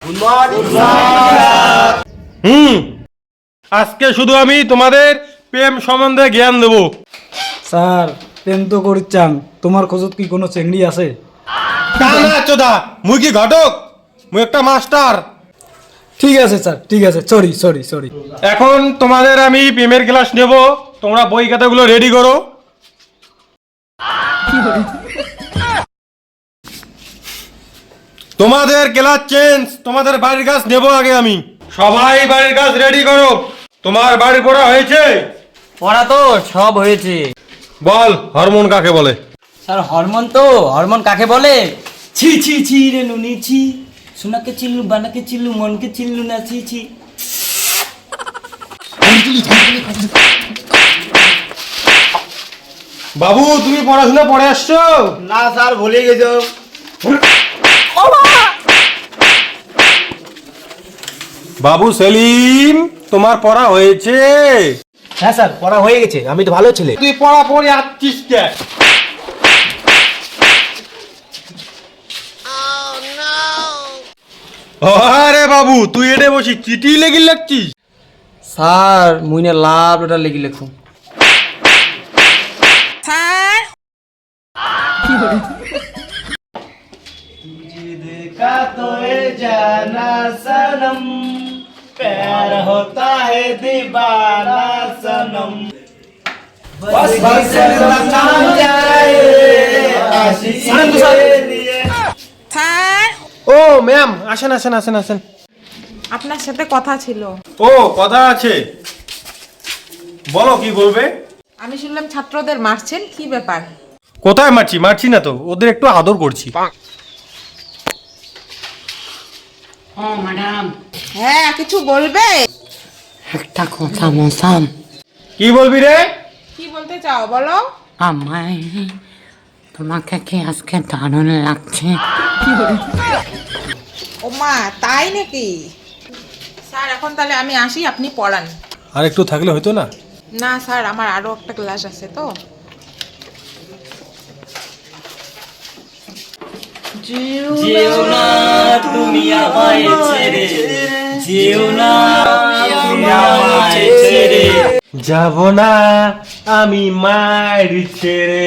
Good morning sir. আজকে শুধু আমি তোমাদের প্রেম সম্বন্ধে জ্ঞান দেব। স্যার প্রেম তো করিচ্ছাং, তোমার খোঁজত কি কোনো চেংড়ি আছে? তা না চোদা, মুই কি ঘটক? মুই একটা মাস্টার। ঠিক আছে স্যার, ঠিক আছে, সরি সরি সরি। এখন তোমাদের আমি প্রেমের ক্লাস নেব, তোমরা বই খাতাগুলো রেডি করো। তোমাদের ক্লাস চেঞ্জ, তোমাদের বাড়ির কাজ নেব আগে আমি। সবাই বাড়ির কাজ রেডি করো। তোমার বাড়ি পড়া হয়েছে? পড়া তো সব হয়েছে। বল হরমোন কাকে বলে? স্যার হরমোন তো, হরমোন কাকে বলে? ছি ছি ছি রে নুনি ছি, সোনাকে চিল্লু বানাকে চিল্লু মনকে চিল্লু না ছি ছি। বাবু তুমি পড়াশোনা পড়ে আসছো? না স্যার, ভুলে গেছো। বাবু সেলিম, তোমার পড়া হয়েছে? হ্যাঁ স্যার, পড়া হয়ে গেছে, আমি তো ভালো ছেলে। তুই পড়া পড়ে আসছিস কে? আরে বাবু তুই এনে বসি চিঠি লেগে লাগছিস? স্যার মুইনে লাভ ওটা লেগে লেখো। देखा तो ये जाना सनम, प्यार होता है दीवाना सनम, बस बस जान जाए आशिकी के लिए। স্যার, ও ম্যাম, আসেন আসেন আসেন আসেন। আপনার সাথে কথা ছিল। ও কথা আছে, বলো কি বলবে? আমি শুনলাম ছাত্রদের মারছেন, কি ব্যাপার? কোথায় মারছি? মারছি না তো, ওদের একটু আদর করছি। হ্যাঁ, কিছু বলবে? একটা কথা মশাম, কি বলবি রে? কি বলতে চাও বলো। আমায় তোমাকে কি আজকে দারুণ লাগছে? ও মা, তাই নাকি? স্যার এখন তাহলে আমি আসি, আপনি পড়ান। আর একটু থাকলে হতো না? না স্যার, আমার আরো একটা ক্লাস আছে তো। যেও না তুমি আমায় ছেড়ে, যেও না তুমি আমায় ছেড়ে। যাব না আমি মায়ের ছেড়ে।